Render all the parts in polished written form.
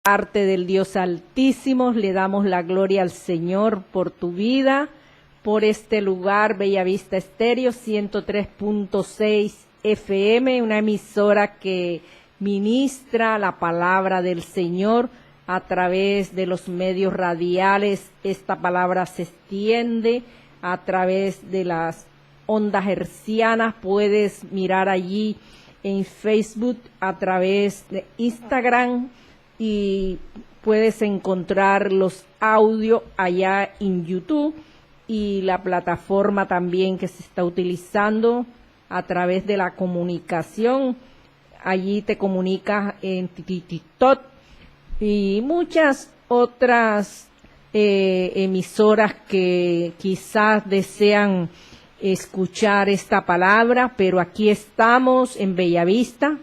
parte del Dios Altísimo, le damos la gloria al Señor por tu vida, por este lugar, Bellavista Estéreo 103.6 FM, una emisora que ministra la palabra del Señor a través de los medios radiales. Esta palabra se extiende a través de las ondas hercianas. Puedes mirar allí en Facebook, a través de Instagram, y puedes encontrar los audios allá en YouTube y la plataforma también que se está utilizando a través de la comunicación. Allí te comunicas en TikTok y muchas otras emisoras que quizás desean escuchar esta palabra, pero aquí estamos en Bellavista,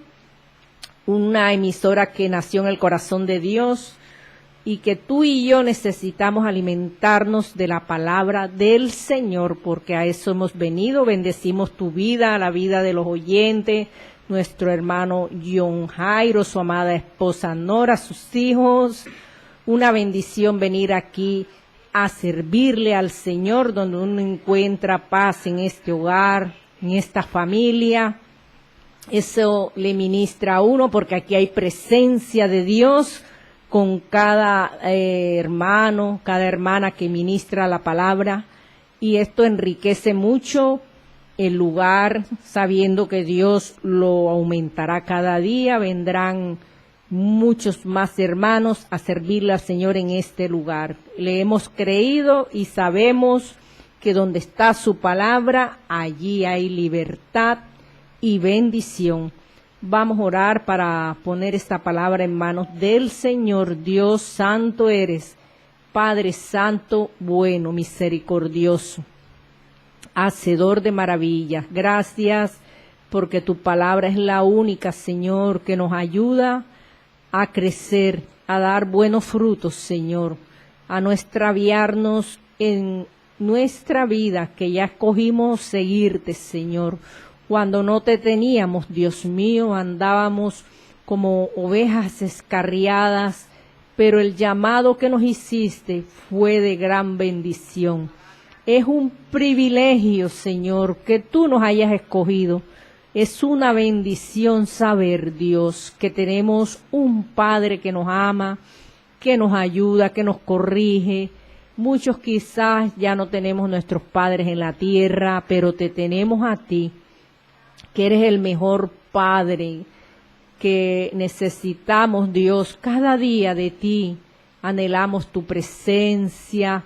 una emisora que nació en el corazón de Dios y que tú y yo necesitamos alimentarnos de la palabra del Señor, porque a eso hemos venido. Bendecimos tu vida, la vida de los oyentes, nuestro hermano John Jairo, su amada esposa Nora, sus hijos. Una bendición venir aquí a servirle al Señor, donde uno encuentra paz en este hogar, en esta familia. Eso le ministra a uno, porque aquí hay presencia de Dios con cada hermano, cada hermana que ministra la palabra, y esto enriquece mucho el lugar, sabiendo que Dios lo aumentará cada día. Vendrán muchos más hermanos a servirle al Señor en este lugar. Le hemos creído y sabemos que donde está su palabra, allí hay libertad y bendición. Vamos a orar para poner esta palabra en manos del Señor. Dios santo eres, Padre santo, bueno, misericordioso, hacedor de maravillas. Gracias porque tu palabra es la única, Señor, que nos ayuda a crecer, a dar buenos frutos, Señor, a no extraviarnos en nuestra vida, que ya escogimos seguirte, Señor. Cuando no te teníamos, Dios mío, andábamos como ovejas descarriadas, pero el llamado que nos hiciste fue de gran bendición. Es un privilegio, Señor, que tú nos hayas escogido. Es una bendición saber, Dios, que tenemos un Padre que nos ama, que nos ayuda, que nos corrige. Muchos quizás ya no tenemos nuestros padres en la tierra, pero te tenemos a ti, que eres el mejor Padre, que necesitamos, Dios, cada día de ti. Anhelamos tu presencia,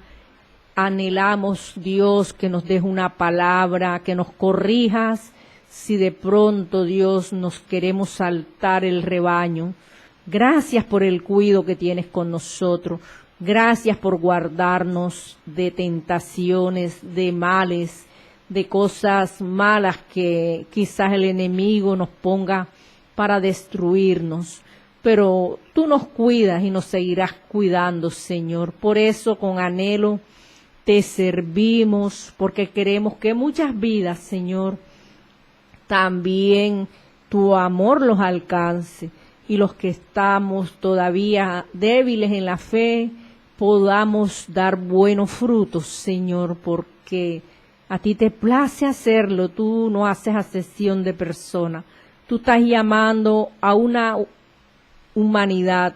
anhelamos, Dios, que nos des una palabra, que nos corrijas si de pronto, Dios, nos queremos saltar el rebaño. Gracias por el cuidado que tienes con nosotros. Gracias por guardarnos de tentaciones, de males, de cosas malas que quizás el enemigo nos ponga para destruirnos. Pero tú nos cuidas y nos seguirás cuidando, Señor. Por eso con anhelo te servimos, porque queremos que muchas vidas, Señor, también tu amor los alcance, y los que estamos todavía débiles en la fe podamos dar buenos frutos, Señor, porque a ti te place hacerlo. Tú no haces acepción de persona. Tú estás llamando a una humanidad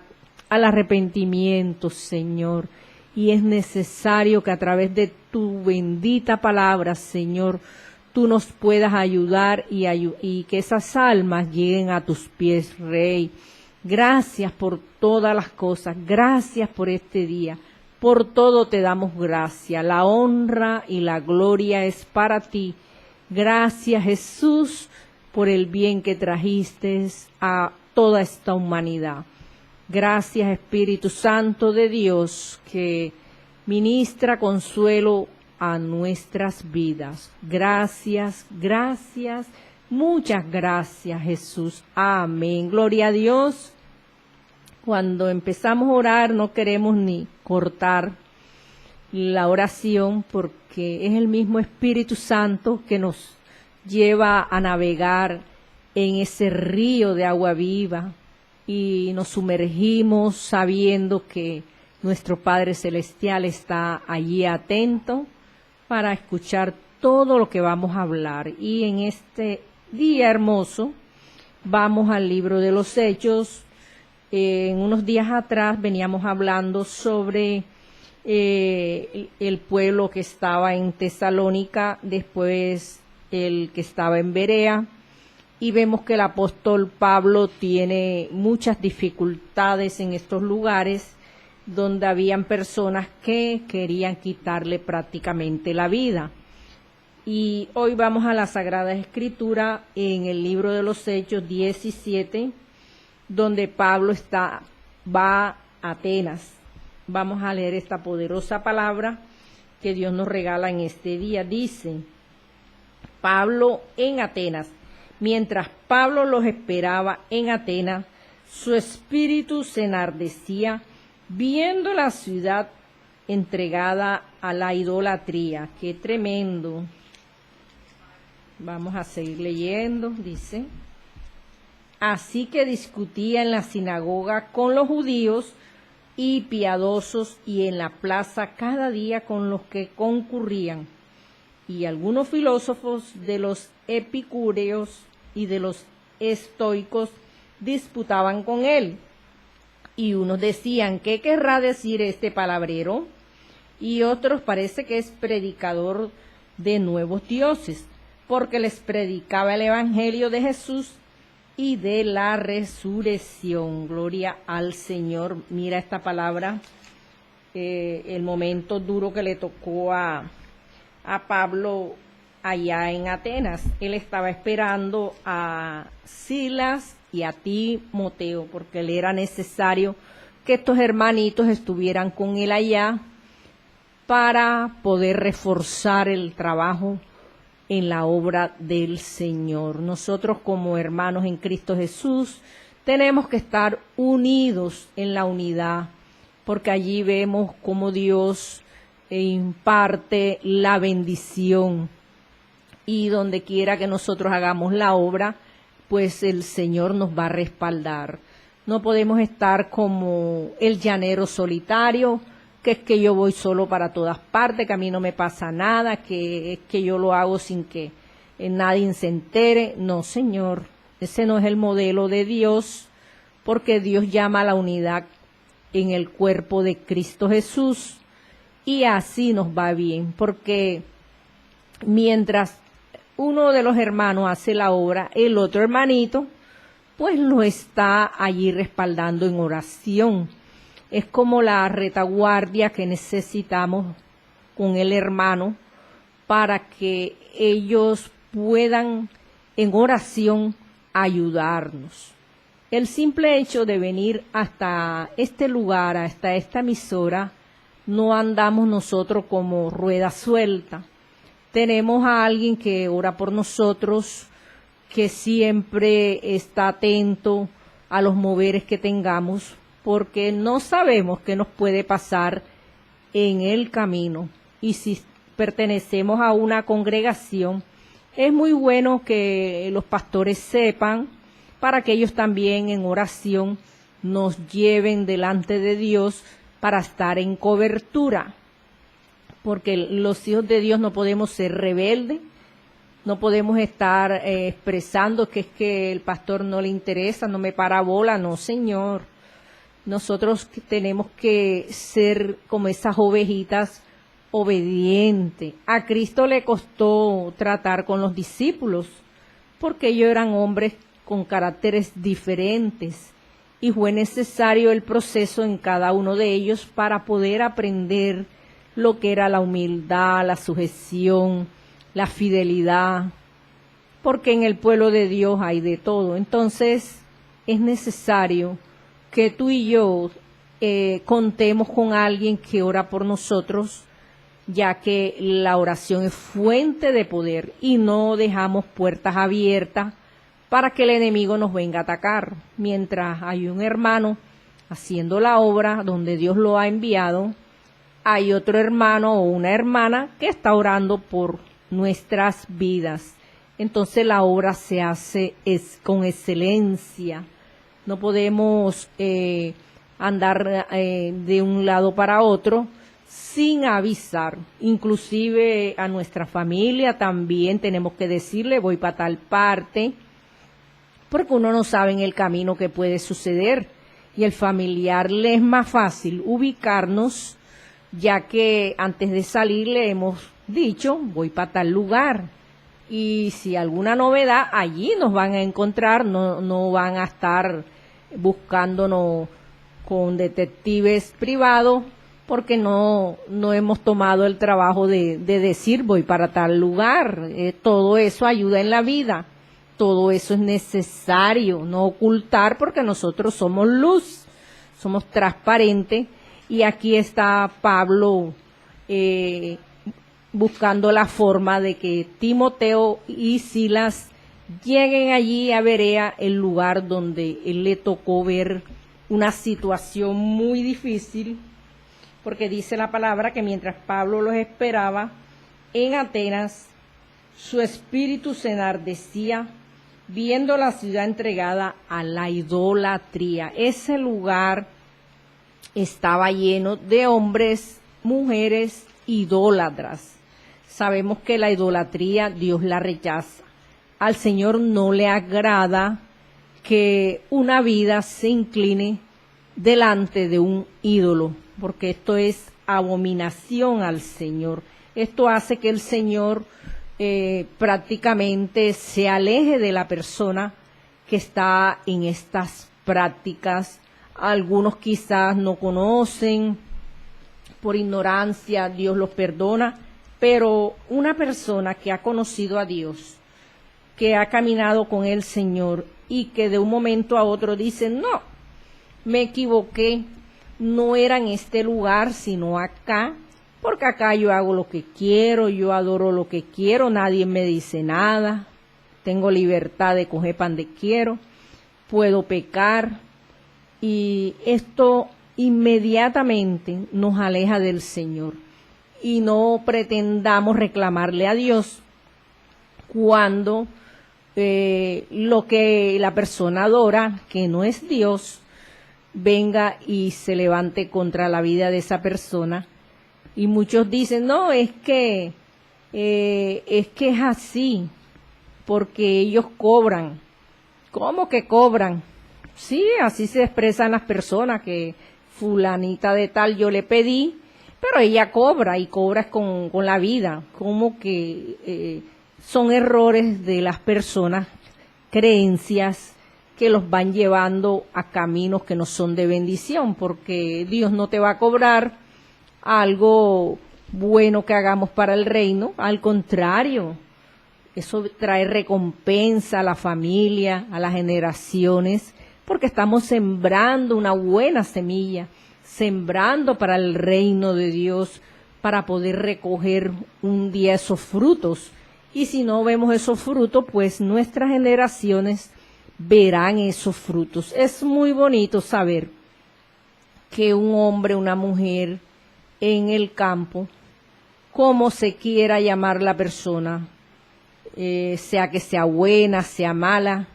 al arrepentimiento, Señor, y es necesario que a través de tu bendita palabra, Señor, tú nos puedas ayudar y que esas almas lleguen a tus pies, Rey. Gracias por todas las cosas. Gracias por este día. Por todo te damos gracias. La honra y la gloria es para ti. Gracias, Jesús, por el bien que trajiste a toda esta humanidad. Gracias, Espíritu Santo de Dios, que ministra consuelo a nuestras vidas. Gracias, gracias, muchas gracias, Jesús. Amén. Gloria a Dios. Cuando empezamos a orar no queremos ni cortar la oración, porque es el mismo Espíritu Santo que nos lleva a navegar en ese río de agua viva, y nos sumergimos sabiendo que nuestro Padre Celestial está allí atento para escuchar todo lo que vamos a hablar. Y en este día hermoso vamos al libro de los Hechos. En unos días atrás veníamos hablando sobre el pueblo que estaba en Tesalónica, después el que estaba en Berea, y vemos que el apóstol Pablo tiene muchas dificultades en estos lugares donde habían personas que querían quitarle prácticamente la vida. Y hoy vamos a la Sagrada Escritura en el libro de los Hechos 17, donde Pablo va a Atenas. Vamos a leer esta poderosa palabra que Dios nos regala en este día. Dice, Pablo en Atenas. Mientras Pablo los esperaba en Atenas, su espíritu se enardecía viendo la ciudad entregada a la idolatría. ¡Qué tremendo! Vamos a seguir leyendo, dice. Así que discutía en la sinagoga con los judíos y piadosos y en la plaza cada día con los que concurrían. Y algunos filósofos de los epicúreos y de los estoicos disputaban con él. Y unos decían, ¿qué querrá decir este palabrero? Y otros parece que es predicador de nuevos dioses, porque les predicaba el evangelio de Jesús y de la resurrección. Gloria al Señor. Mira esta palabra, el momento duro que le tocó a Pablo allá en Atenas. Él estaba esperando a Silas y a Timoteo, porque le era necesario que estos hermanitos estuvieran con él allá para poder reforzar el trabajo en la obra del Señor. Nosotros como hermanos en Cristo Jesús tenemos que estar unidos en la unidad, porque allí vemos cómo Dios imparte la bendición, y donde quiera que nosotros hagamos la obra, pues el Señor nos va a respaldar. No podemos estar como el llanero solitario, que es que yo voy solo para todas partes, que a mí no me pasa nada, que es que yo lo hago sin que nadie se entere. No, Señor, ese no es el modelo de Dios, porque Dios llama a la unidad en el cuerpo de Cristo Jesús, y así nos va bien, porque mientras uno de los hermanos hace la obra, el otro hermanito pues lo está allí respaldando en oración. Es como la retaguardia que necesitamos con el hermano para que ellos puedan en oración ayudarnos. El simple hecho de venir hasta este lugar, hasta esta emisora, no andamos nosotros como rueda suelta. Tenemos a alguien que ora por nosotros, que siempre está atento a los moveres que tengamos, porque no sabemos qué nos puede pasar en el camino. Y si pertenecemos a una congregación, es muy bueno que los pastores sepan, para que ellos también en oración nos lleven delante de Dios para estar en cobertura. Porque los hijos de Dios no podemos ser rebeldes, no podemos estar expresando que es que el pastor no le interesa, no me para bola. No, Señor. Nosotros tenemos que ser como esas ovejitas obedientes. A Cristo le costó tratar con los discípulos, porque ellos eran hombres con caracteres diferentes, y fue necesario el proceso en cada uno de ellos para poder aprender lo que era la humildad, la sujeción, la fidelidad, porque en el pueblo de Dios hay de todo. Entonces es necesario que tú y yo contemos con alguien que ora por nosotros, ya que la oración es fuente de poder y no dejamos puertas abiertas para que el enemigo nos venga a atacar. Mientras hay un hermano haciendo la obra donde Dios lo ha enviado, hay otro hermano o una hermana que está orando por nuestras vidas. Entonces la obra se hace con excelencia. no podemos andar de un lado para otro sin avisar. Inclusive a nuestra familia también tenemos que decirle, voy para tal parte, porque uno no sabe en el camino qué puede suceder. Y el familiar le es más fácil ubicarnos, ya que antes de salir le hemos dicho, voy para tal lugar. Y si alguna novedad, allí nos van a encontrar, no van a estar buscándonos con detectives privados, porque no hemos tomado el trabajo de decir voy para tal lugar. Todo eso ayuda en la vida, todo eso es necesario, no ocultar, porque nosotros somos luz, somos transparentes, y aquí está Pablo buscando la forma de que Timoteo y Silas lleguen allí a Berea, el lugar donde él le tocó ver una situación muy difícil, porque dice la palabra que mientras Pablo los esperaba en Atenas, su espíritu se enardecía viendo la ciudad entregada a la idolatría. Ese lugar estaba lleno de hombres, mujeres idólatras. Sabemos que la idolatría Dios la rechaza. Al Señor no le agrada que una vida se incline delante de un ídolo, porque esto es abominación al Señor. Esto hace que el Señor prácticamente se aleje de la persona que está en estas prácticas. Algunos quizás no conocen, por ignorancia, Dios los perdona, pero una persona que ha conocido a Dios, que ha caminado con el Señor y que de un momento a otro dice, no, me equivoqué, no era en este lugar, sino acá, porque acá yo hago lo que quiero, yo adoro lo que quiero, nadie me dice nada, tengo libertad de coger pan de quiero, puedo pecar, y esto inmediatamente nos aleja del Señor. Y no pretendamos reclamarle a Dios cuando lo que la persona adora, que no es Dios, venga y se levante contra la vida de esa persona. Y muchos dicen, no, es que es así, porque ellos cobran. ¿Cómo que cobran? Sí, así se expresan las personas, que fulanita de tal yo le pedí, pero ella cobra, y cobra con la vida. Como que son errores de las personas, creencias que los van llevando a caminos que no son de bendición, porque Dios no te va a cobrar algo bueno que hagamos para el reino, al contrario, eso trae recompensa a la familia, a las generaciones, porque estamos sembrando una buena semilla, sembrando para el reino de Dios, para poder recoger un día esos frutos. Y si no vemos esos frutos, pues nuestras generaciones verán esos frutos. Es muy bonito saber que un hombre, una mujer en el campo, como se quiera llamar la persona, sea que sea buena, sea mala,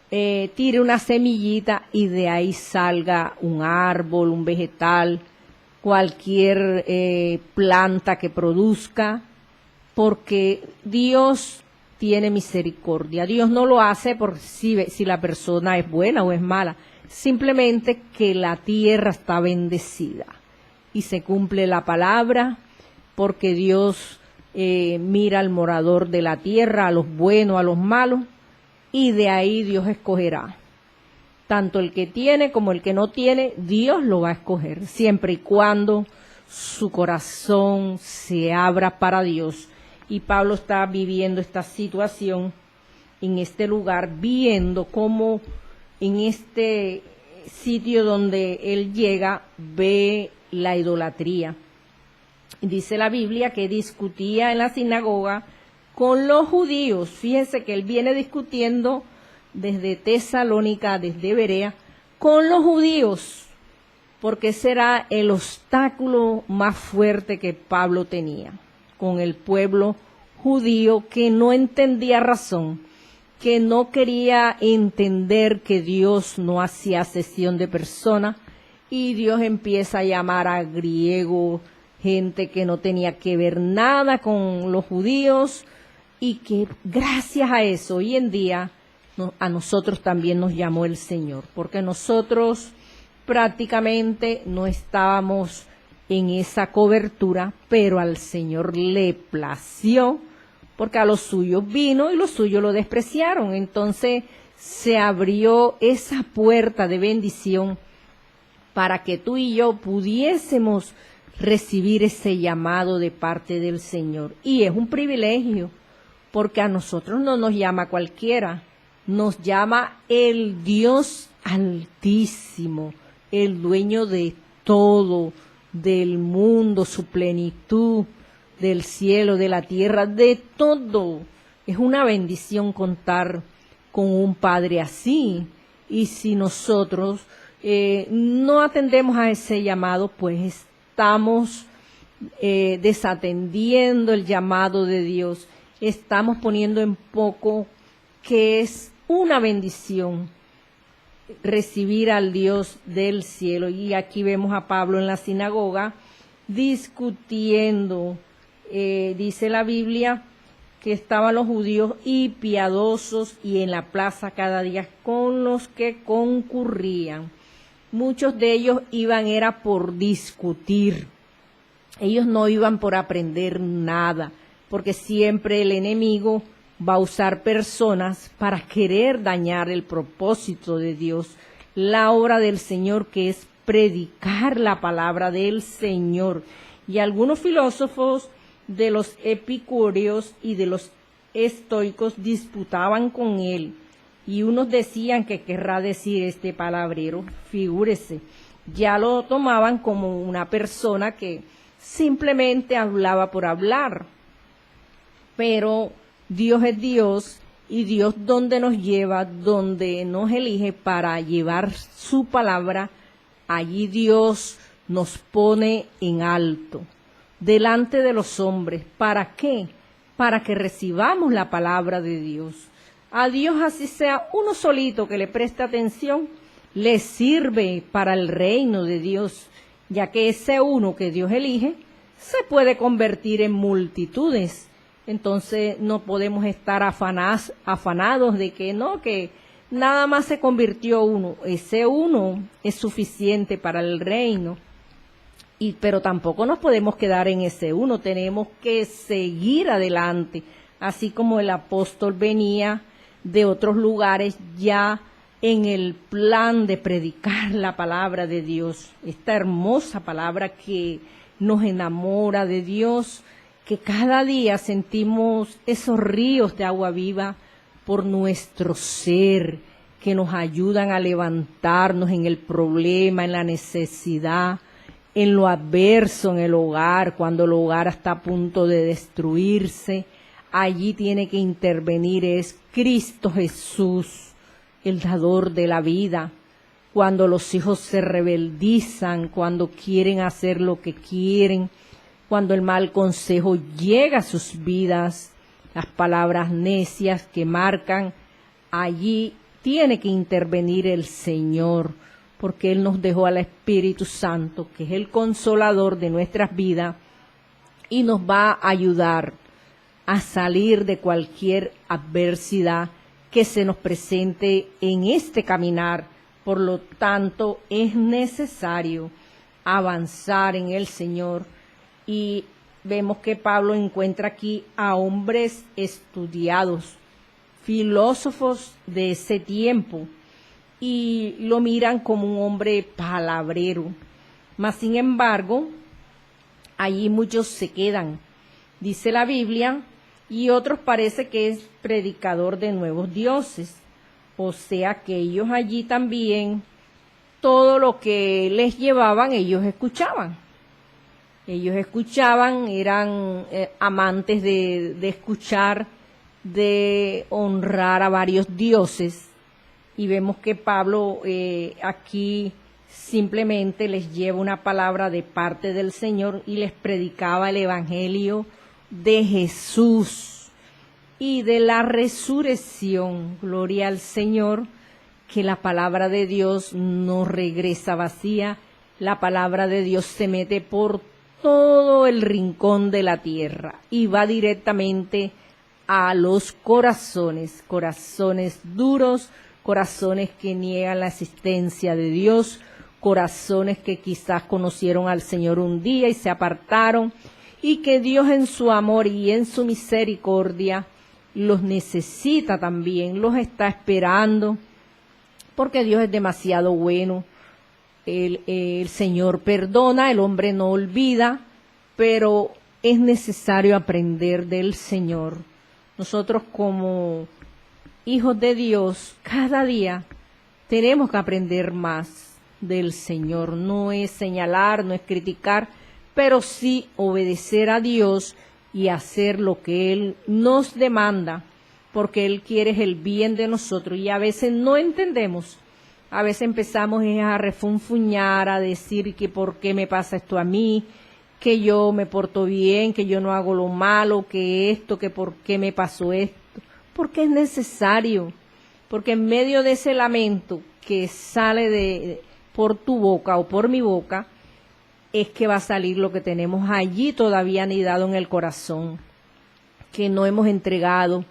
tire una semillita y de ahí salga un árbol, un vegetal, cualquier planta que produzca, porque Dios tiene misericordia. Dios no lo hace por si la persona es buena o es mala, simplemente que la tierra está bendecida y se cumple la palabra, porque Dios mira al morador de la tierra, a los buenos, a los malos, y de ahí Dios escogerá. Tanto el que tiene como el que no tiene, Dios lo va a escoger, siempre y cuando su corazón se abra para Dios. Y Pablo está viviendo esta situación en este lugar, viendo cómo en este sitio donde él llega, ve la idolatría. Dice la Biblia que discutía en la sinagoga con los judíos. Fíjense que él viene discutiendo desde Tesalónica, desde Berea, con los judíos, porque será el obstáculo más fuerte que Pablo tenía, con el pueblo judío que no entendía razón, que no quería entender que Dios no hacía acepción de personas, y Dios empieza a llamar a griegos, gente que no tenía que ver nada con los judíos, y que gracias a eso hoy en día a nosotros también nos llamó el Señor, porque nosotros prácticamente no estábamos en esa cobertura, pero al Señor le plació, porque a los suyos vino y los suyos lo despreciaron. Entonces se abrió esa puerta de bendición para que tú y yo pudiésemos recibir ese llamado de parte del Señor. Y es un privilegio, porque a nosotros no nos llama cualquiera, nos llama el Dios Altísimo, el dueño de todo, del mundo, su plenitud, del cielo, de la tierra, de todo. Es una bendición contar con un Padre así. Y si nosotros no atendemos a ese llamado, pues estamos desatendiendo el llamado de Dios. Estamos poniendo en poco que es una bendición recibir al Dios del cielo. Y aquí vemos a Pablo en la sinagoga discutiendo. Dice la Biblia que estaban los judíos y piadosos y en la plaza cada día con los que concurrían. Muchos de ellos iban era por discutir. Ellos no iban por aprender nada, porque siempre el enemigo va a usar personas para querer dañar el propósito de Dios, la obra del Señor, que es predicar la palabra del Señor. Y algunos filósofos de los epicúreos y de los estoicos disputaban con él, y unos decían que querrá decir este palabrero. Figúrese, ya lo tomaban como una persona que simplemente hablaba por hablar. Pero Dios es Dios, y Dios donde nos lleva, donde nos elige para llevar su palabra, allí Dios nos pone en alto, delante de los hombres. ¿Para qué? Para que recibamos la palabra de Dios. A Dios, así sea uno solito que le preste atención, le sirve para el reino de Dios, ya que ese uno que Dios elige se puede convertir en multitudes. Entonces no podemos estar afanados de que no, que nada más se convirtió uno. Ese uno es suficiente para el reino. Pero tampoco nos podemos quedar en ese uno, tenemos que seguir adelante, así como el apóstol venía de otros lugares ya en el plan de predicar la palabra de Dios, esta hermosa palabra que nos enamora de Dios, que cada día sentimos esos ríos de agua viva por nuestro ser, que nos ayudan a levantarnos en el problema, en la necesidad, en lo adverso, en el hogar, cuando el hogar está a punto de destruirse. Allí tiene que intervenir es Cristo Jesús, el dador de la vida. Cuando los hijos se rebeldizan, cuando quieren hacer lo que quieren, cuando el mal consejo llega a sus vidas, las palabras necias que marcan, allí tiene que intervenir el Señor, porque Él nos dejó al Espíritu Santo, que es el consolador de nuestras vidas, y nos va a ayudar a salir de cualquier adversidad que se nos presente en este caminar. Por lo tanto, es necesario avanzar en el Señor. Y vemos que Pablo encuentra aquí a hombres estudiados, filósofos de ese tiempo, y lo miran como un hombre palabrero. Mas, sin embargo, allí muchos se quedan, dice la Biblia, y otros parece que es predicador de nuevos dioses. O sea que ellos allí también, todo lo que les llevaban, ellos escuchaban. Ellos escuchaban, eran amantes de escuchar, de honrar a varios dioses. Y vemos que Pablo aquí simplemente les lleva una palabra de parte del Señor y les predicaba el Evangelio de Jesús. y de la resurrección. Gloria al Señor, que la palabra de Dios no regresa vacía. La palabra de Dios se mete por todo el rincón de la tierra y va directamente a los corazones, corazones duros, corazones que niegan la existencia de Dios, corazones que quizás conocieron al Señor un día y se apartaron, y que Dios en su amor y en su misericordia los necesita también, los está esperando, porque Dios es demasiado bueno. El Señor perdona, el hombre no olvida, pero es necesario aprender del Señor. Nosotros como hijos de Dios, cada día tenemos que aprender más del Señor. No es señalar, no es criticar, pero sí obedecer a Dios y hacer lo que Él nos demanda, porque Él quiere el bien de nosotros y a veces no entendemos. A veces empezamos a refunfuñar, a decir que por qué me pasa esto a mí, que yo me porto bien, que yo no hago lo malo, que esto, que por qué me pasó esto. Porque es necesario, porque en medio de ese lamento que sale por tu boca o por mi boca, es que va a salir lo que tenemos allí todavía anidado en el corazón, que no hemos entregado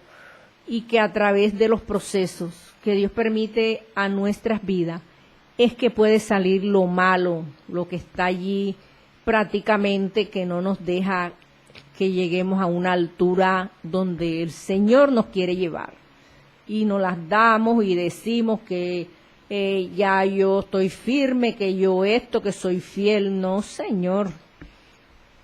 y que a través de los procesos que Dios permite a nuestras vidas, es que puede salir lo malo, lo que está allí prácticamente que no nos deja que lleguemos a una altura donde el Señor nos quiere llevar. Y nos las damos y decimos que ya yo estoy firme, que yo esto, que soy fiel. No, Señor.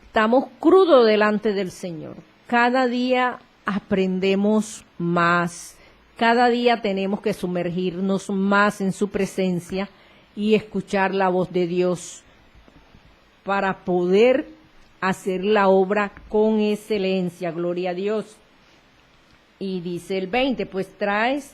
Estamos crudos delante del Señor. Cada día aprendemos más. Cada día tenemos que sumergirnos más en su presencia y escuchar la voz de Dios para poder hacer la obra con excelencia. Gloria a Dios. Y dice el 20, pues traes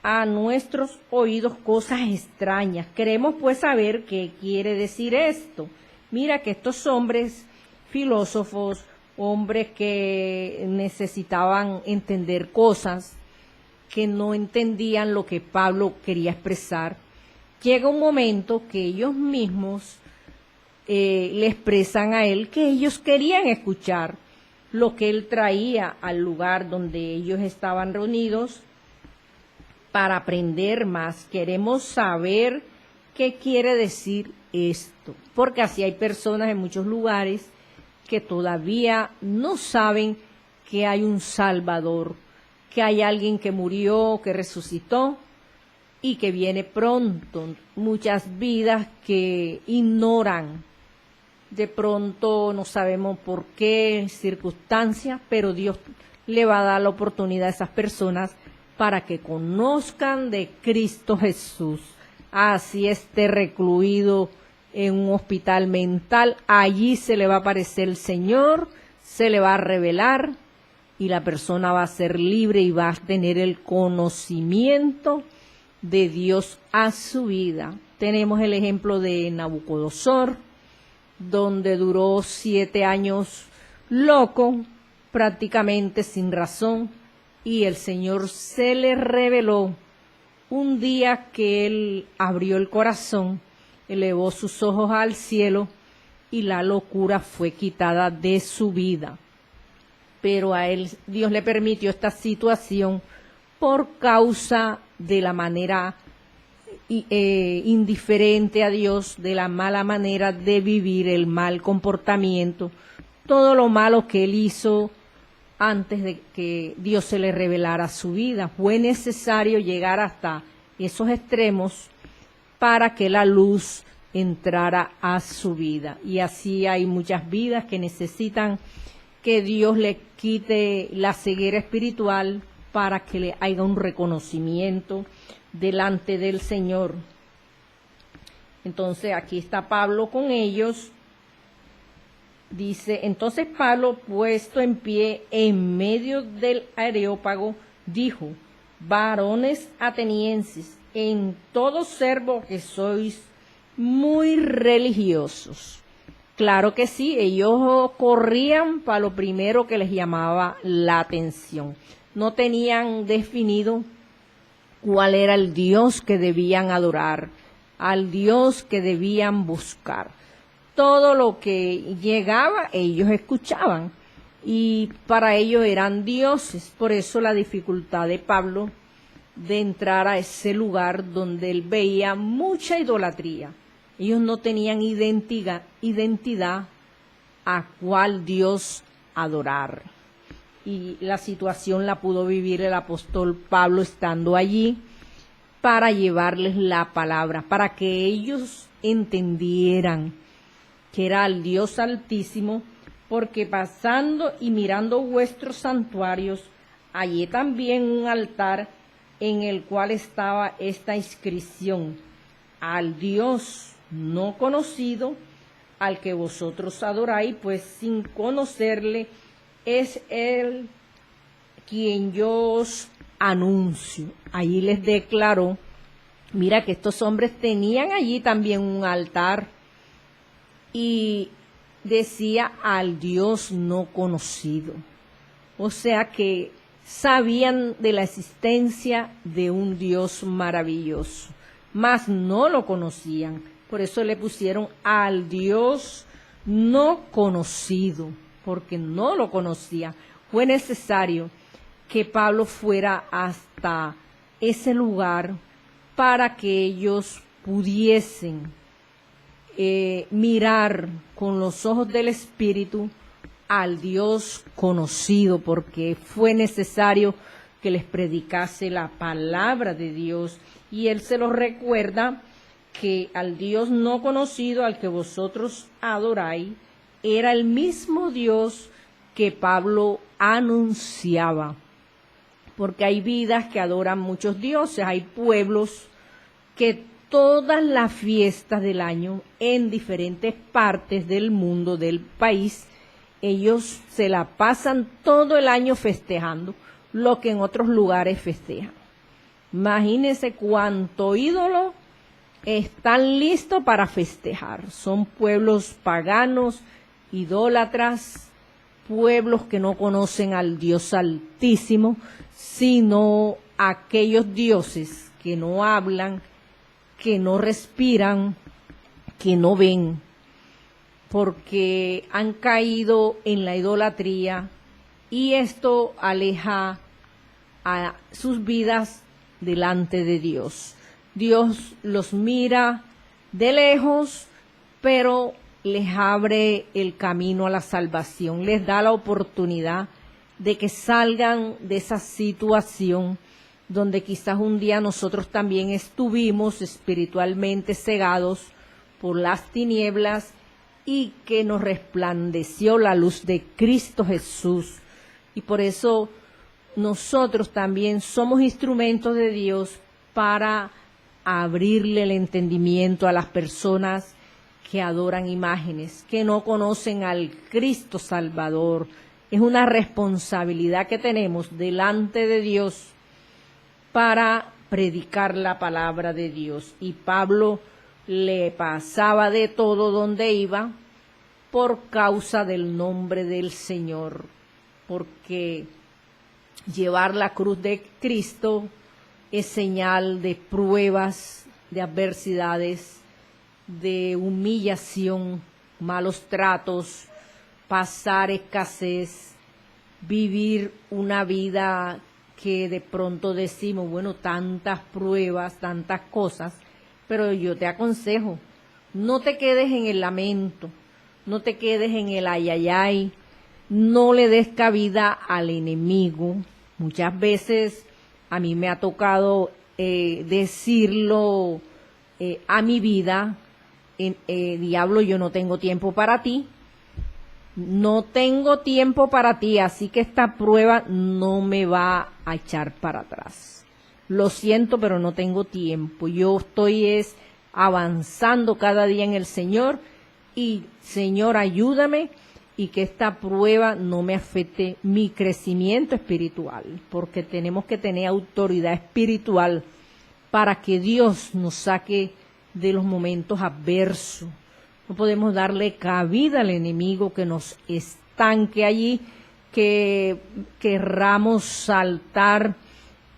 a nuestros oídos cosas extrañas. Queremos pues saber qué quiere decir esto. Mira que estos hombres filósofos, hombres que necesitaban entender cosas, que no entendían lo que Pablo quería expresar, llega un momento que ellos mismos le expresan a él que ellos querían escuchar lo que él traía al lugar donde ellos estaban reunidos para aprender más. Queremos saber qué quiere decir esto, porque así hay personas en muchos lugares que todavía no saben que hay un Salvador, que hay alguien que murió, que resucitó y que viene pronto. Muchas vidas que ignoran, de pronto no sabemos por qué circunstancias, pero Dios le va a dar la oportunidad a esas personas para que conozcan de Cristo Jesús. Así esté recluido en un hospital mental, allí se le va a aparecer el Señor, se le va a revelar y la persona va a ser libre y va a tener el conocimiento de Dios a su vida. Tenemos el ejemplo de Nabucodonosor, donde duró 7 años loco, prácticamente sin razón, y el Señor se le reveló un día que él abrió el corazón, elevó sus ojos al cielo y la locura fue quitada de su vida. Pero a él Dios le permitió esta situación por causa de la manera indiferente a Dios, de la mala manera de vivir, el mal comportamiento, todo lo malo que él hizo antes de que Dios se le revelara su vida. Fue necesario llegar hasta esos extremos para que la luz entrara a su vida. Y así hay muchas vidas que necesitan que Dios le quite la ceguera espiritual para que le haya un reconocimiento delante del Señor. Entonces aquí está Pablo con ellos. Dice, entonces Pablo, puesto en pie en medio del Areópago, dijo: varones atenienses, en todo servo que sois muy religiosos. Claro que sí, ellos corrían para lo primero que les llamaba la atención. No tenían definido cuál era el Dios que debían adorar, al Dios que debían buscar. Todo lo que llegaba, ellos escuchaban, y para ellos eran dioses. Por eso la dificultad de Pablo de entrar a ese lugar donde él veía mucha idolatría. Ellos no tenían identidad a cuál Dios adorar. Y la situación la pudo vivir el apóstol Pablo estando allí para llevarles la palabra, para que ellos entendieran que era el Dios Altísimo, porque pasando y mirando vuestros santuarios, hallé también un altar en el cual estaba esta inscripción: al Dios no conocido, al que vosotros adoráis, pues sin conocerle, es Él quien yo os anuncio. Allí les declaró, mira que estos hombres tenían allí también un altar y decía al Dios no conocido. O sea que sabían de la existencia de un Dios maravilloso, mas no lo conocían. Por eso le pusieron al Dios no conocido, porque no lo conocía. Fue necesario que Pablo fuera hasta ese lugar para que ellos pudiesen mirar con los ojos del Espíritu al Dios conocido, porque fue necesario que les predicase la palabra de Dios. Y él se los recuerda que al Dios no conocido, al que vosotros adoráis, era el mismo Dios que Pablo anunciaba. Porque hay vidas que adoran muchos dioses, hay pueblos que todas las fiestas del año en diferentes partes del mundo, del país, ellos se la pasan todo el año festejando lo que en otros lugares festejan. Imagínense cuánto ídolo están listos para festejar. Son pueblos paganos, idólatras, pueblos que no conocen al Dios Altísimo, sino aquellos dioses que no hablan, que no respiran, que no ven, porque han caído en la idolatría y esto aleja a sus vidas delante de Dios. Dios los mira de lejos, pero les abre el camino a la salvación, les da la oportunidad de que salgan de esa situación donde quizás un día nosotros también estuvimos espiritualmente cegados por las tinieblas y que nos resplandeció la luz de Cristo Jesús. Y por eso nosotros también somos instrumentos de Dios para abrirle el entendimiento a las personas que adoran imágenes, que no conocen al Cristo Salvador. Es una responsabilidad que tenemos delante de Dios para predicar la palabra de Dios. Y Pablo le pasaba de todo donde iba por causa del nombre del Señor, porque llevar la cruz de Cristo es señal de pruebas, de adversidades, de humillación, malos tratos, pasar escasez, vivir una vida que de pronto decimos, bueno, tantas pruebas, tantas cosas, pero yo te aconsejo, no te quedes en el lamento, no te quedes en el ayayay, no le des cabida al enemigo. Muchas veces a mí me ha tocado decirlo a mi vida, diablo, yo no tengo tiempo para ti, no tengo tiempo para ti, así que esta prueba no me va a echar para atrás. Lo siento, pero no tengo tiempo. Yo estoy avanzando cada día en el Señor y, Señor, ayúdame y que esta prueba no me afecte mi crecimiento espiritual, porque tenemos que tener autoridad espiritual para que Dios nos saque de los momentos adversos, No podemos darle cabida al enemigo que nos estanque allí, que querramos saltar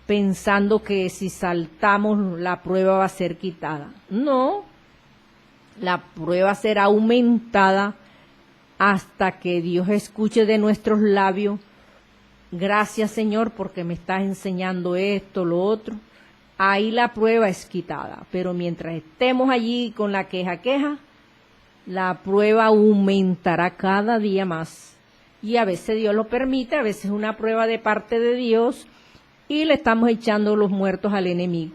pensando que si saltamos la prueba va a ser quitada. No, la prueba será aumentada hasta que Dios escuche de nuestros labios: gracias, Señor, porque me estás enseñando esto, lo otro. Ahí la prueba es quitada, pero mientras estemos allí con la queja, la prueba aumentará cada día más. Y a veces Dios lo permite, a veces es una prueba de parte de Dios y le estamos echando los muertos al enemigo.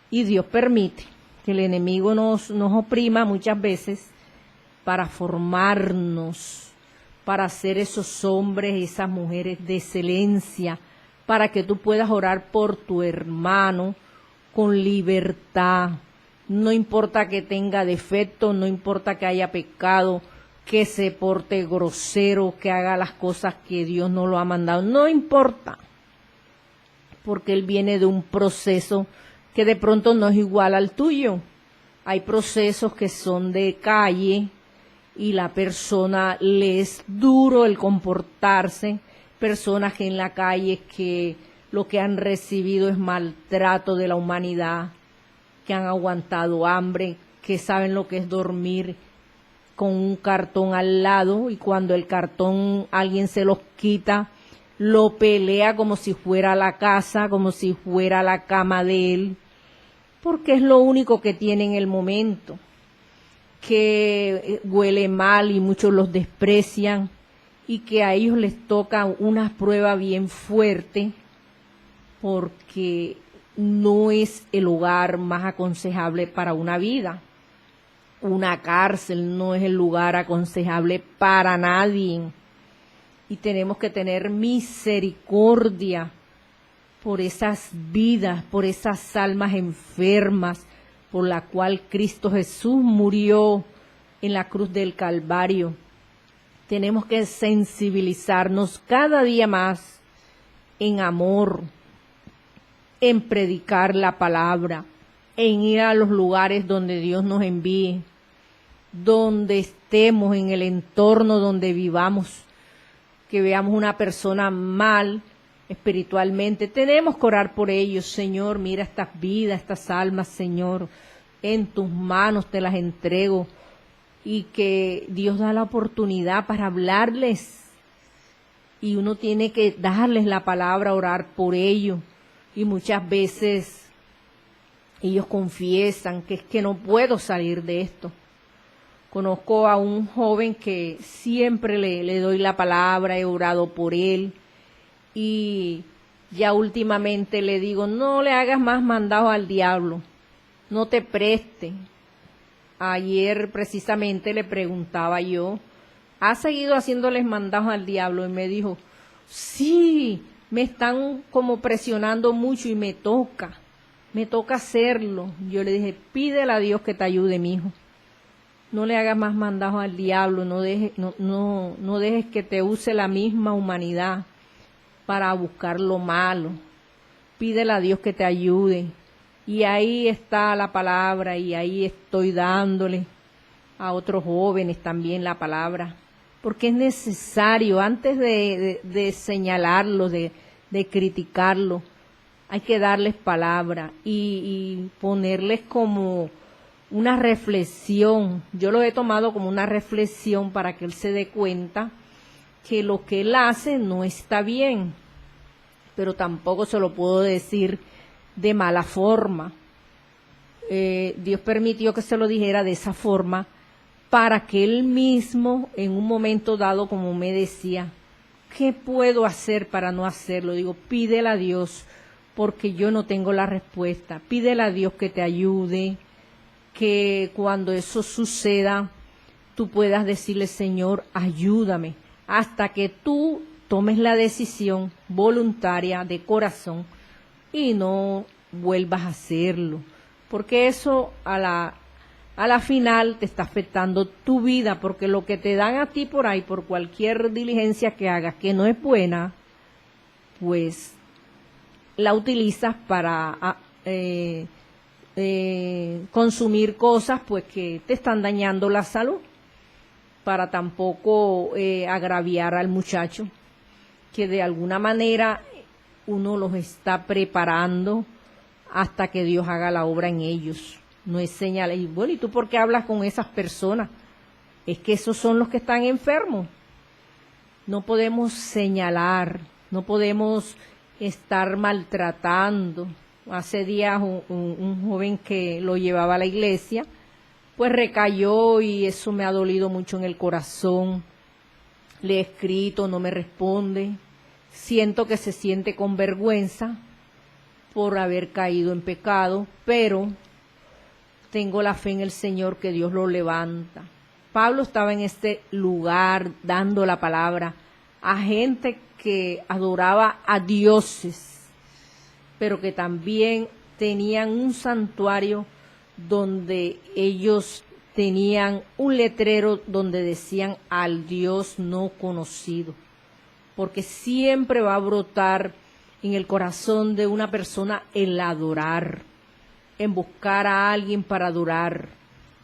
Y Dios permite que el enemigo nos oprima muchas veces para formarnos, para ser esos hombres y esas mujeres de excelencia, para que tú puedas orar por tu hermano con libertad. No importa que tenga defecto, no importa que haya pecado, que se porte grosero, que haga las cosas que Dios no lo ha mandado, no importa, porque él viene de un proceso que de pronto no es igual al tuyo. Hay procesos que son de calle y la persona le es duro el comportarse, personas que en la calle que lo que han recibido es maltrato de la humanidad, que han aguantado hambre, que saben lo que es dormir con un cartón al lado y cuando el cartón alguien se los quita, lo pelea como si fuera la casa, como si fuera la cama de él, porque es lo único que tiene en el momento, que huele mal y muchos los desprecian y que a ellos les toca una prueba bien fuerte porque no es el hogar más aconsejable para una vida. Una cárcel no es el lugar aconsejable para nadie. Y tenemos que tener misericordia por esas vidas, por esas almas enfermas, por la cual Cristo Jesús murió en la cruz del Calvario. Tenemos que sensibilizarnos cada día más en amor, en predicar la palabra, en ir a los lugares donde Dios nos envíe, donde estemos, en el entorno donde vivamos, que veamos una persona mal espiritualmente, tenemos que orar por ellos. Señor, mira estas vidas, estas almas, Señor, en tus manos te las entrego, y que Dios da la oportunidad para hablarles, y uno tiene que darles la palabra, orar por ellos, y muchas veces ellos confiesan que es que no puedo salir de esto. Conozco a un joven que siempre le doy la palabra, he orado por él, y ya últimamente le digo, no le hagas más mandados al diablo, no te preste. Ayer precisamente le preguntaba yo, ¿has seguido haciéndoles mandados al diablo? Y me dijo, sí, me están como presionando mucho y me toca hacerlo. Yo le dije, pídele a Dios que te ayude, mijo. No le hagas más mandados al diablo, no dejes que te use la misma humanidad para buscar lo malo. Pídele a Dios que te ayude. Y ahí está la palabra, y ahí estoy dándole a otros jóvenes también la palabra, porque es necesario, antes de señalarlo, de criticarlo, hay que darles palabra y ponerles como una reflexión. Yo lo he tomado como una reflexión para que él se dé cuenta que lo que él hace no está bien, pero tampoco se lo puedo decir de mala forma. Dios permitió que se lo dijera de esa forma para que él mismo en un momento dado, como me decía, ¿qué puedo hacer para no hacerlo? Digo, pídele a Dios, porque yo no tengo la respuesta. Pídele a Dios que te ayude, que cuando eso suceda, tú puedas decirle, Señor, ayúdame, hasta que tú tomes la decisión voluntaria de corazón y no vuelvas a hacerlo, porque eso a la final te está afectando tu vida, porque lo que te dan a ti por ahí, por cualquier diligencia que hagas que no es buena, pues la utilizas para consumir cosas pues que te están dañando la salud, para tampoco agraviar al muchacho, que de alguna manera uno los está preparando hasta que Dios haga la obra en ellos. No es señal. Y bueno, ¿y tú por qué hablas con esas personas? Es que esos son los que están enfermos. No podemos señalar, no podemos estar maltratando. Hace días un joven que lo llevaba a la iglesia, pues recayó y eso me ha dolido mucho en el corazón. Le he escrito, no me responde. Siento que se siente con vergüenza por haber caído en pecado, pero tengo la fe en el Señor que Dios lo levanta. Pablo estaba en este lugar dando la palabra a gente que adoraba a dioses, pero que también tenían un santuario donde ellos tenían un letrero donde decían al Dios no conocido, porque siempre va a brotar en el corazón de una persona el adorar, en buscar a alguien para adorar,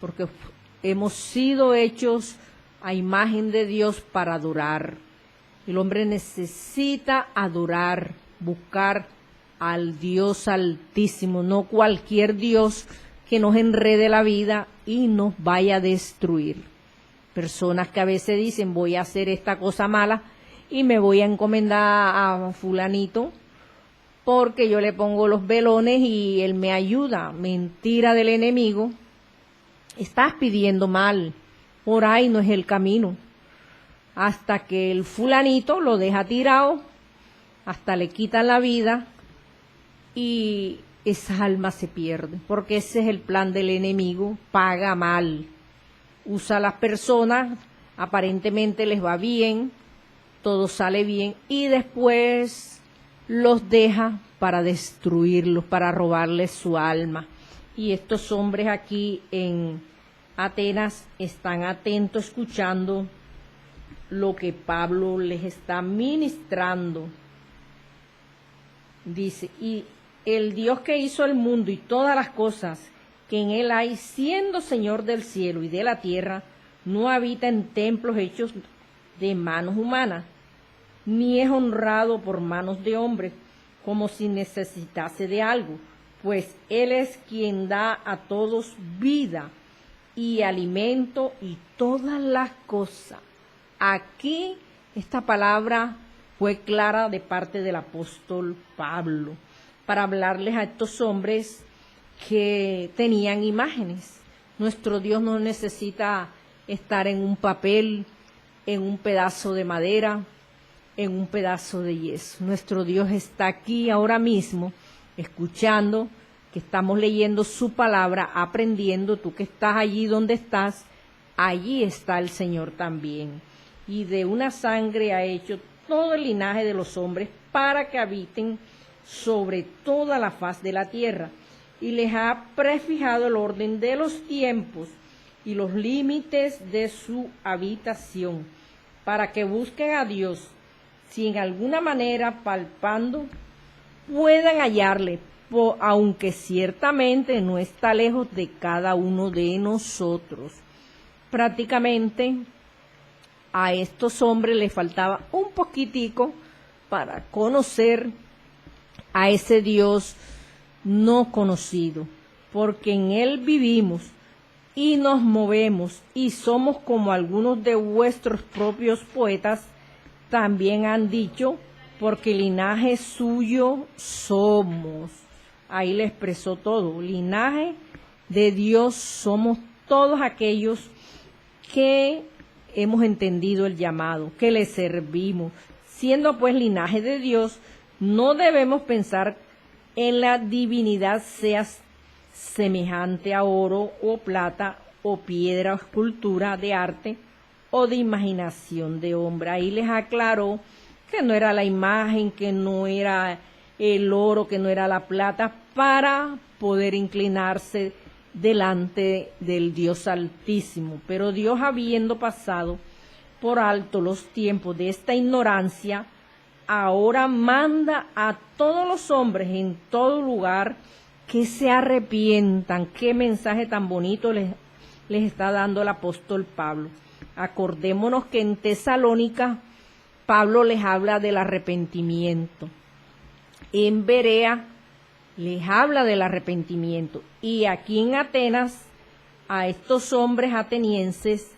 porque hemos sido hechos a imagen de Dios para adorar. El hombre necesita adorar, buscar al Dios Altísimo, no cualquier Dios que nos enrede la vida y nos vaya a destruir. Personas que a veces dicen, voy a hacer esta cosa mala y me voy a encomendar a fulanito porque yo le pongo los velones y él me ayuda. Mentira del enemigo. Estás pidiendo mal, por ahí no es el camino. Hasta que el fulanito lo deja tirado, hasta le quitan la vida y esa alma se pierde, porque ese es el plan del enemigo, paga mal. Usa a las personas, aparentemente les va bien, todo sale bien y después los deja para destruirlos, para robarles su alma. Y estos hombres aquí en Atenas están atentos, escuchando lo que Pablo les está ministrando. Dice, y el Dios que hizo el mundo y todas las cosas que en él hay, siendo Señor del cielo y de la tierra, no habita en templos hechos de manos humanas, ni es honrado por manos de hombres, como si necesitase de algo, pues Él es quien da a todos vida y alimento y todas las cosas. Aquí esta palabra fue clara de parte del apóstol Pablo, para hablarles a estos hombres que tenían imágenes. Nuestro Dios no necesita estar en un papel, en un pedazo de madera, en un pedazo de yeso. Nuestro Dios está aquí ahora mismo, escuchando, que estamos leyendo su palabra, aprendiendo. Tú que estás allí donde estás, allí está el Señor también. Y de una sangre ha hecho todo el linaje de los hombres para que habiten sobre toda la faz de la tierra, y les ha prefijado el orden de los tiempos y los límites de su habitación, para que busquen a Dios, si en alguna manera palpando puedan hallarle, aunque ciertamente no está lejos de cada uno de nosotros. Prácticamente a estos hombres les faltaba un poquitico para conocer a ese Dios no conocido, porque en Él vivimos y nos movemos y somos como algunos de vuestros propios poetas también han dicho, porque linaje suyo somos. Ahí le expresó todo. Linaje de Dios somos todos aquellos que hemos entendido el llamado, que le servimos. Siendo pues linaje de Dios, no debemos pensar en la divinidad sea semejante a oro o plata o piedra o escultura de arte o de imaginación de hombre. Ahí les aclaró que no era la imagen, que no era el oro, que no era la plata, para poder inclinarse delante del Dios Altísimo. Pero Dios, habiendo pasado por alto los tiempos de esta ignorancia, ahora manda a todos los hombres en todo lugar que se arrepientan. Qué mensaje tan bonito les está dando el apóstol Pablo. Acordémonos que en Tesalónica Pablo les habla del arrepentimiento. En Berea les habla del arrepentimiento. Y aquí en Atenas, a estos hombres atenienses,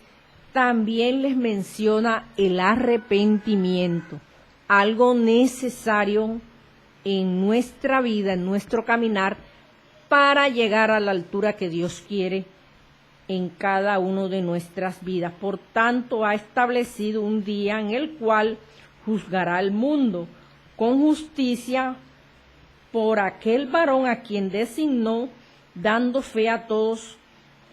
también les menciona el arrepentimiento, algo necesario en nuestra vida, en nuestro caminar, para llegar a la altura que Dios quiere en cada uno de nuestras vidas. Por tanto, ha establecido un día en el cual juzgará al mundo con justicia por aquel varón a quien designó, dando fe a todos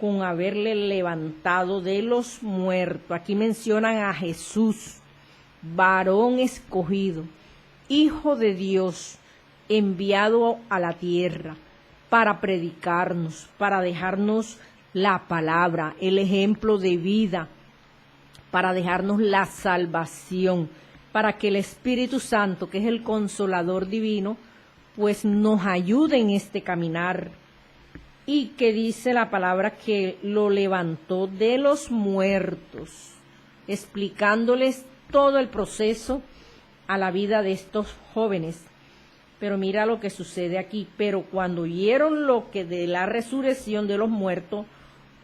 con haberle levantado de los muertos. Aquí mencionan a Jesús, varón escogido, Hijo de Dios, enviado a la tierra para predicarnos, para dejarnos la palabra, el ejemplo de vida, para dejarnos la salvación, para que el Espíritu Santo, que es el Consolador divino, pues nos ayude en este caminar. Y que dice la palabra que lo levantó de los muertos, explicándoles todo el proceso a la vida de estos jóvenes. Pero mira lo que sucede aquí. Pero cuando oyeron lo que de la resurrección de los muertos,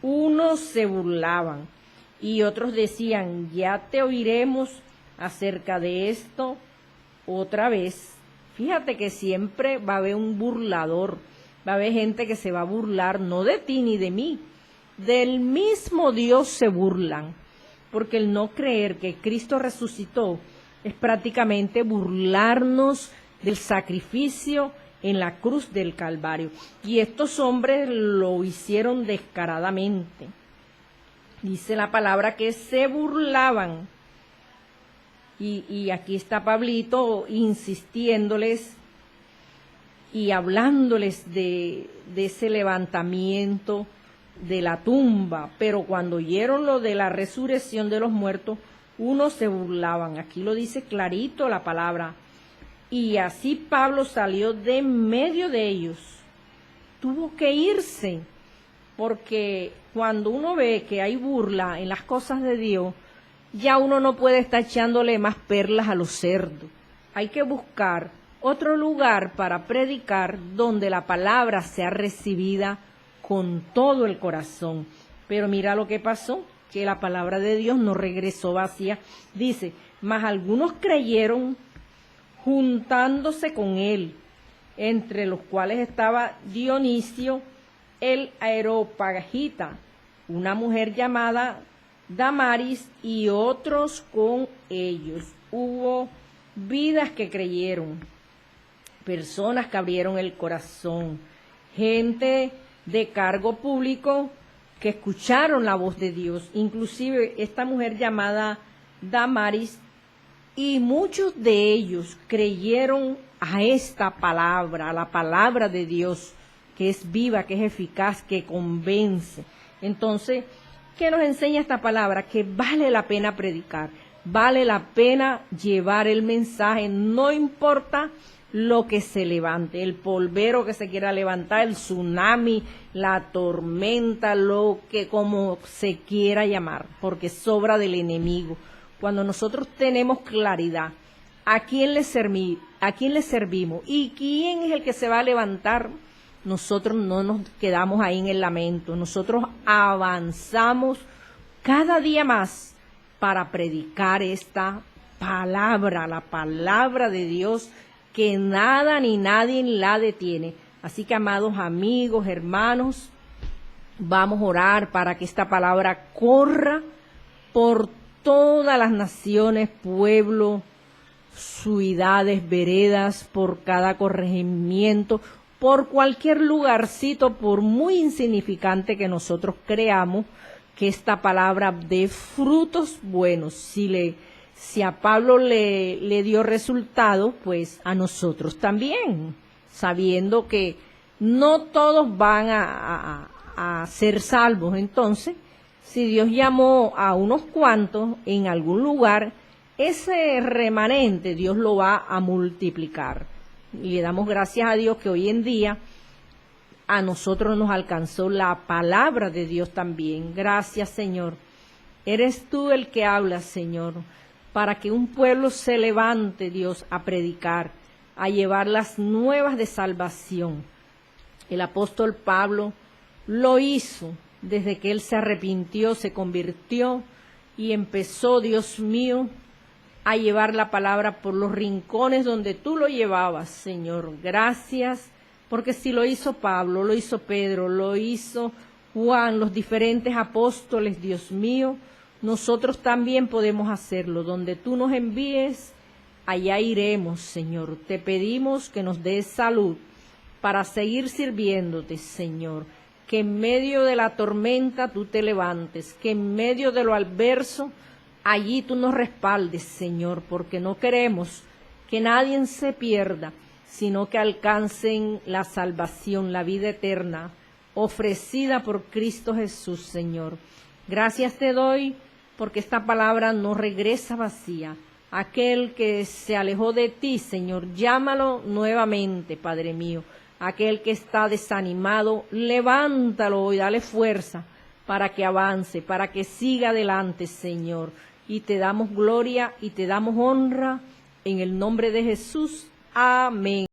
unos se burlaban y otros decían, ya te oiremos acerca de esto otra vez. Fíjate que siempre va a haber un burlador, va a haber gente que se va a burlar, no de ti ni de mí, del mismo Dios se burlan, porque el no creer que Cristo resucitó es prácticamente burlarnos del sacrificio en la cruz del Calvario. Y estos hombres lo hicieron descaradamente. Dice la palabra que se burlaban. Y aquí está Pablito insistiéndoles y hablándoles de ese levantamiento de la tumba. Pero cuando oyeron lo de la resurrección de los muertos, unos se burlaban. Aquí lo dice clarito la palabra. Y así Pablo salió de medio de ellos. Tuvo que irse, porque cuando uno ve que hay burla en las cosas de Dios, ya uno no puede estar echándole más perlas a los cerdos. Hay que buscar otro lugar para predicar donde la palabra sea recibida con todo el corazón. Pero mira lo que pasó, que la palabra de Dios no regresó vacía. Dice, mas algunos creyeron juntándose con él, entre los cuales estaba Dionisio el Areópagita, una mujer llamada Damaris y otros con ellos. Hubo vidas que creyeron, personas que abrieron el corazón, gente de cargo público que escucharon la voz de Dios, inclusive esta mujer llamada Damaris, y muchos de ellos creyeron a esta palabra, a la palabra de Dios, que es viva, que es eficaz, que convence. Entonces, ¿qué nos enseña esta palabra? Que vale la pena predicar, vale la pena llevar el mensaje, no importa lo que se levante, el polvero que se quiera levantar, el tsunami, la tormenta, lo que como se quiera llamar, porque sobra del enemigo. Cuando nosotros tenemos claridad, ¿a quién le servimos? ¿Y quién es el que se va a levantar? Nosotros no nos quedamos ahí en el lamento, nosotros avanzamos cada día más para predicar esta palabra, la palabra de Dios, que nada ni nadie la detiene. Así que, amados amigos, hermanos, vamos a orar para que esta palabra corra por todas las naciones, pueblos, ciudades, veredas, por cada corregimiento, por cualquier lugarcito, por muy insignificante que nosotros creamos, que esta palabra dé frutos buenos. Si a Pablo le dio resultado, pues a nosotros también, sabiendo que no todos van a ser salvos. Entonces, si Dios llamó a unos cuantos en algún lugar, ese remanente Dios lo va a multiplicar. Y le damos gracias a Dios que hoy en día a nosotros nos alcanzó la palabra de Dios también. Gracias, Señor. Eres tú el que hablas, Señor, para que un pueblo se levante, Dios, a predicar, a llevar las nuevas de salvación. El apóstol Pablo lo hizo desde que él se arrepintió, se convirtió y empezó, Dios mío, a llevar la palabra por los rincones donde tú lo llevabas, Señor. Gracias, porque si lo hizo Pablo, lo hizo Pedro, lo hizo Juan, los diferentes apóstoles, Dios mío, nosotros también podemos hacerlo. Donde tú nos envíes, allá iremos, Señor. Te pedimos que nos des salud para seguir sirviéndote, Señor. Que en medio de la tormenta tú te levantes, que en medio de lo adverso, allí tú nos respaldes, Señor, porque no queremos que nadie se pierda, sino que alcancen la salvación, la vida eterna, ofrecida por Cristo Jesús, Señor. Gracias te doy, porque esta palabra no regresa vacía. Aquel que se alejó de ti, Señor, llámalo nuevamente, Padre mío. Aquel que está desanimado, levántalo y dale fuerza para que avance, para que siga adelante, Señor. Y te damos gloria y te damos honra en el nombre de Jesús. Amén.